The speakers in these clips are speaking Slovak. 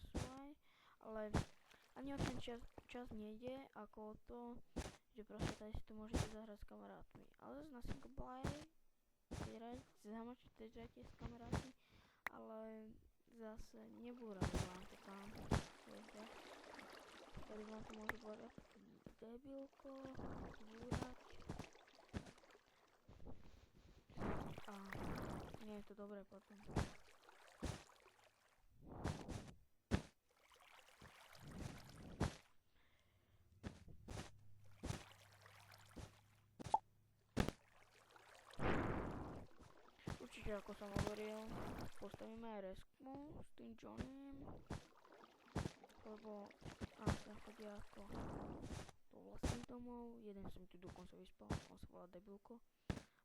času aj, ale ani o ten čas nejde, ako o to, že proste tady si to môžete zahrať s kamarátmi. Ale zase na single player zahrajte s kamarátmi, ale zase nebúrali vám to tam, viete. Tady vám to môže povedať debilko, búrať. A nie je to dobré potom. Určite, ako som hovoril, postavíme aj reskmu s tým Johnnym, lebo ten chodia ako do vlastných domov, jeden som tu dokonca vyspal, on sa volá debilko,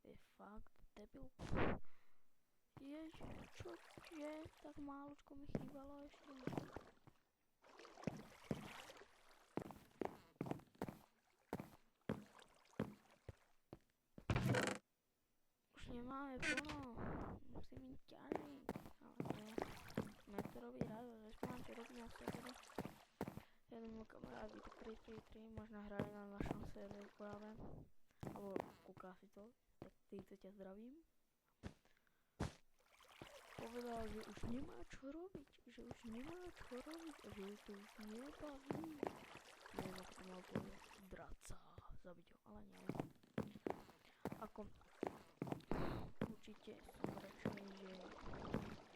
je fakt debilko. Čože, tak máločko mi chýbalo ešte. Už nemáme plno, musím ísť ťažiť, ale nie. Sme to robiť radosť, aspoň čo robí na servere. Jeden môj kamarát by tak 3 možno hrali na našom serveru práve, alebo kúká si to, tak týmto ťa zdravím. Povedal, že už nemá čo robiť a že ju to už nebaví. Neviem, ako to mal povedať, draca, zabiť ho, ale nie. Ako, určite som radšej, že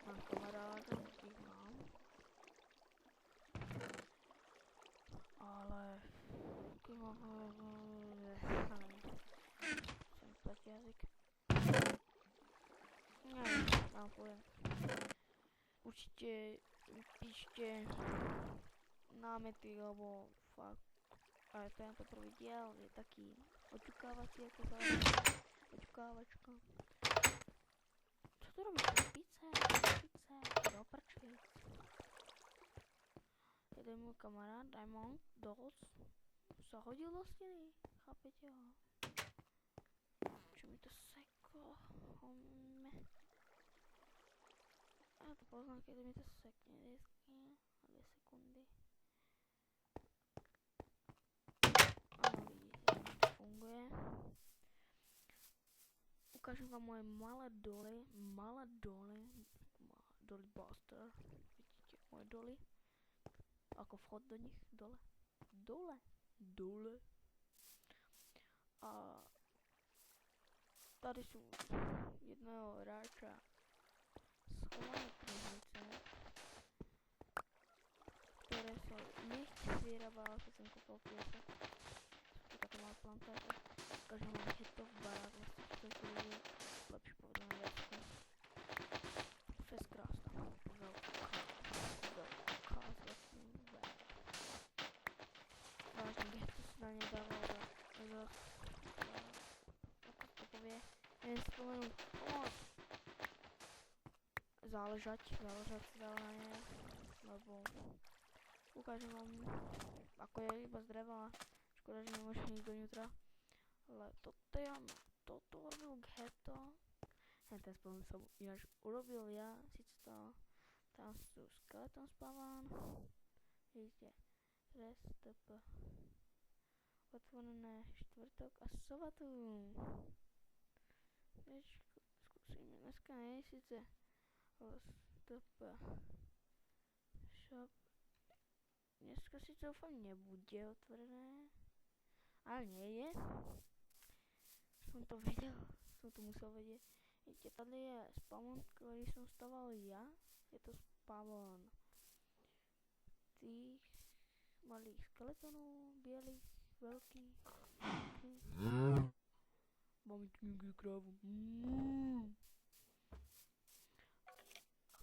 mám kamarátov, akých mám. Ale, keď mám chcem spať jazyk. Mám poviem. Určite píšte námety, lebo fakt aj tento prvý diel je taký oťukávací, ako sa oťukávačka. Čo tu robíš? Pice, do prčic. Jeden môj kamarát, Diamond Dolls, sa hodil do steny, chápete ho? Čo mi to seklo? Ja to poznám, keď mi to sekne desky a 2 sekundy. Áno, vidíte, to funguje. Ukážem vám moje malé doly, Dolly Buster, vidíte, moje doly, ako vchod do nich, dole. A tady sú jedného hráča schované knižnice, ktoré sa nechť vyrábala, keď som kúpil piesok. Sú také malé plantáže. Ukážem vám heto v barák, vlastne čo to je lepšie povedané vecku. Fest krásna. Veľká vlastne veľká. Vážne, heto sa nedával za ako to povie, neviem spomenúť, záležať si veľa na nej, lebo ukážem vám, ako je iba z dreva, škoda, že nemôžem ísť dovnútra, ale toto robil Ghetto, ten spomín som ináč urobil ja, síce to, tam sú skeleton spawn, vidíte, restp, otvorené štvrtok a sobotu, skúsime, dneska nie je síce stop shop. Dneska si to dúfam nebude otvorené. Ale nie je. Som to vedel. Som to musel vedieť. Vidíte, tady je spawn, ktorý som staval ja. Je to spawn tých malých skeletonov, bielých, veľkých. Máme tu niekde krávu.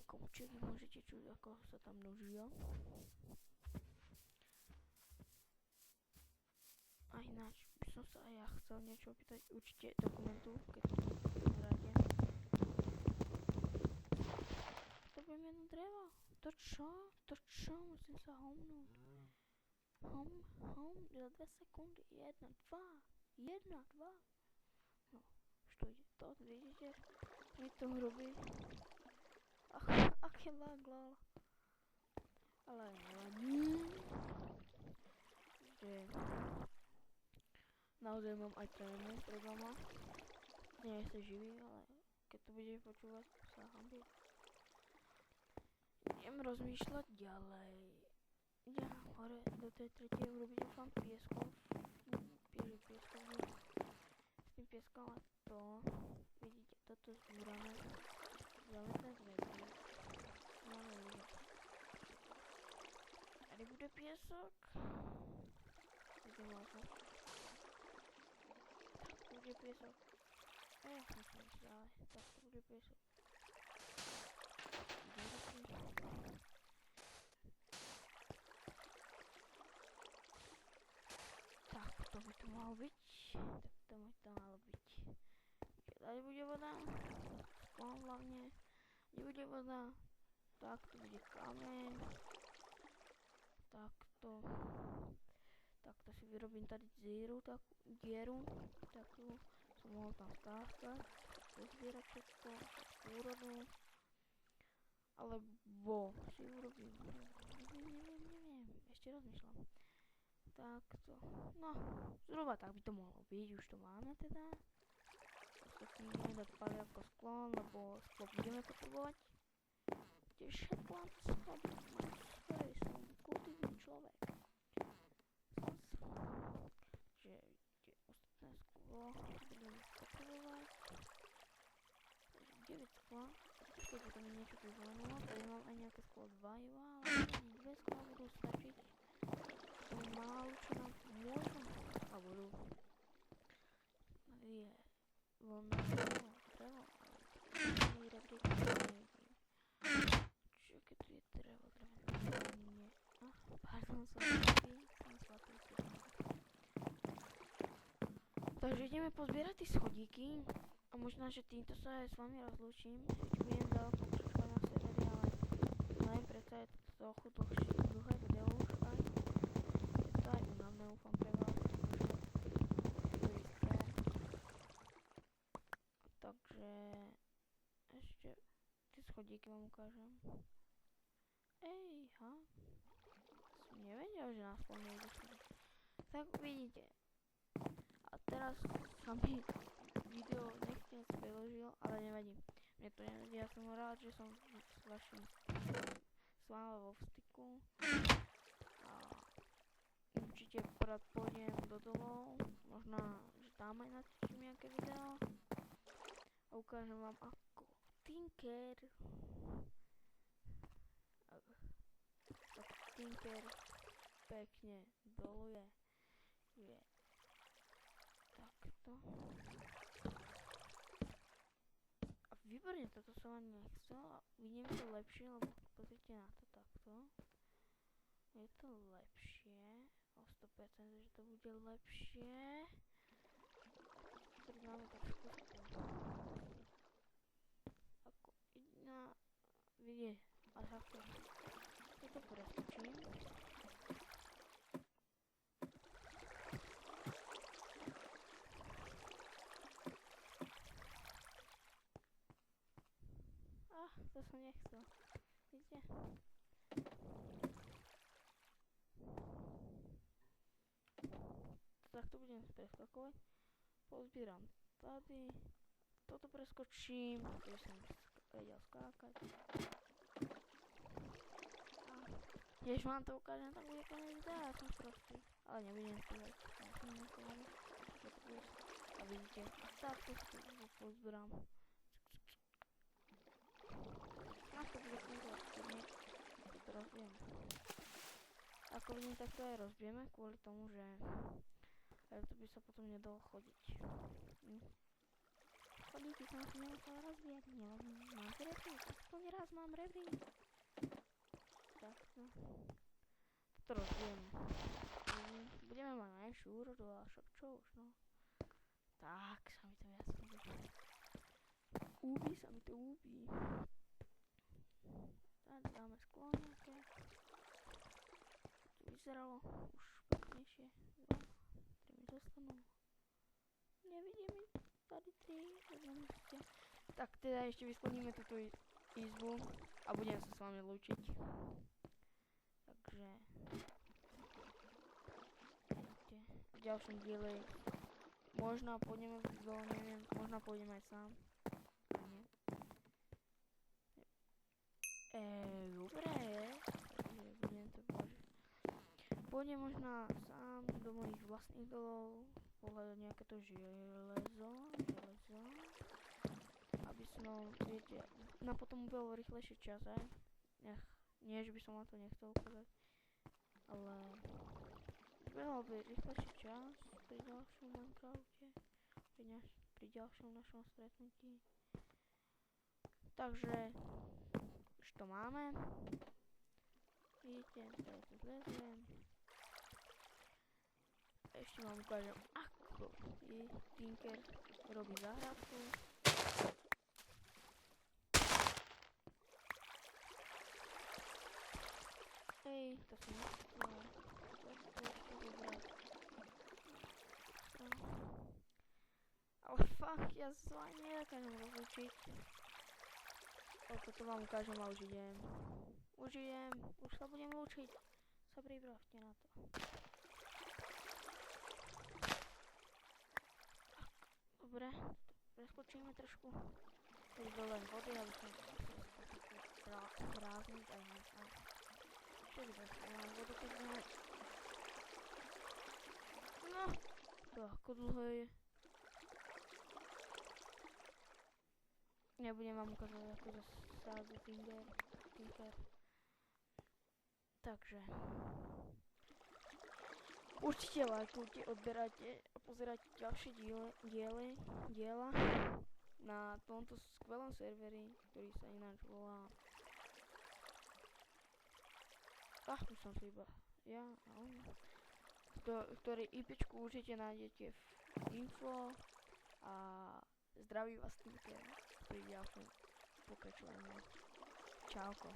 Komuček môžete čuť, ako sa tam množia. A ináč by som sa aj ja chcel niečo opýtať, určite dokumentu, keď to hráte. To budem jedno drevo. To čo? Musím sa homnúť. Za 2 sekundy. 1, 2. No, čo ide to, vidíte? Je to hrubý. Ach, aký lag, lol. Ale nevadí, že naozaj mám aj trému pred vama. Nie ste živí, ale keď to budete počúvať, sa hambí. Idem rozmýšľať ďalej. Idem hore do tej tretej urobiť dúfam pieskov. S tým pieskom a to, vidíte, toto zbúrame. Dáme ten zrebrík. Máme ľudia. Tady bude piesok. Kde možno. Tak to bude piesok. Musím ísť ďalej. Tak to bude piesok. Tak to by to malo byť. Tak to by to malo byť. Tady bude voda. Sklon hlavne. Nebude voda. Tak to bude kameň. Takto. Takto si vyrobím tady dieru, takú. Som mohol tam skákať. Pozbierať všetko. Úrodu. Alebo si urobím. Neviem. Ešte rozmýšľam. Takto. No, zhruba tak by to mohlo byť. Už to máme teda. Ostatní ideme dať pali ako sklon, lebo sklo budeme potrebovať. Tiež plán sklo budem mať. Ktorý som kultívny človek. Že vidíte, ostatné sklo budeme potrebovať. 9 skla. Ešte potom mi niečo tu zelenulo. Tady mám aj nejaké sklo 2 iba, ale 2 skla budú stačiť. To málo čo nám môžem. A budú. Je voľné drevo, ale rebrík nevidím. Čiže keď tu je drevo, nie. Pardon, som slatý. Takže ideme pozbierať tie schodíky. A možno, že týmto sa aj s vami rozlúčim. Ešte budem ďalej pokračovať na serveri, ale neviem, predsa je to trochu dlhé video už aj. Je to aj únavné, úfam pre vás. Takže ešte tie schodíky vám ukážem. Som nevedel, že nás tam nejde schodíky. Tak vidíte. A teraz sa mi video nechcem preložil, ale nevadí. Mne to nevadí, ja som rád, že som s vami vo styku. A určite porad pôjdem do domov, možno, že tam aj natočím nejaké video. A ukážem vám ako Tinker pekne doluje. Takto. A výborne, toto som ani nechcel a vidím to lepšie, lebo pozrite na to takto. Je to lepšie, o 100%, že to bude lepšie. Tady máme trošku ako jedna vidie a takto toto preskočím. To som nechcel. Vidíte? Takto budem preskakovať. Pozbieram tady. Toto preskočím, aby som vedel skákať. Keď vám to ukážem, tak bude konec videa, ja som sprostý. Ale nebudem stíhať. A vidíte, takto si to pozbieram. To bude fungovat, keď to rozbijem. Ako vidím, tak to aj rozbijeme, kvôli tomu, že to by sa potom nedalo chodiť. Chodíky som si nemusel rozbíjať, mám rebrík, aspoň raz mám rebrík. Takto. Toto rozbijeme. Budeme mať najšiu úrodu, ale však čo už, no. Tak, sa mi to jasne bude. Sa mi to úbí. Tady dáme sklo nejaké. To vyzeralo už peknejšie. 2, 3 mi zostanú. Nevidím mi tady 3. Tak teda ešte vyskladníme túto izbu a budem sa s vami lúčiť. Takže vidíte, v ďalšom diele možno pôjdeme v zoo, neviem, možno pôjdem aj sám. Nie. Dobre je, takže budem to považovať. Pôjdem možno sám do mojich vlastných dolov, pohľadať nejaké to železo, aby som, viete, na potom ubehol rýchlejší čas, aj? Nie, že by som vám to nechcel ukázať, ale ubehol by rýchlejší čas pri ďalšom Minecrafte, pri ďalšom našom stretnutí. Takže už to máme. Vidíte, teraz to zleziem. Ešte vám ukážem, ako Tinker robí záhradku. Hej, to som nechcel. Ale fakt, ja sa ani nedokážem rozlučiť. Toto vám ukážem a už idem. Už sa budem lúčiť. Sa pripravte na to. Dobre, preskočíme trošku. Teď bol len vody, aby som sprázniť aj nechal. Čo by to mám vodu, keď máme... No, to ako dlho je. Nebudem vám ukázať, ako zasádza Tinker. Takže... Určite lajkujte, odberajte a pozerajte ďalšie diela na tomto skvelom serveri, ktorý sa ináč volá... už som si iba... Ja a on... Ktorý IPčku určite nájdete v info a zdraví vás Tinker pri ďalšom pokračovaní. Čauko.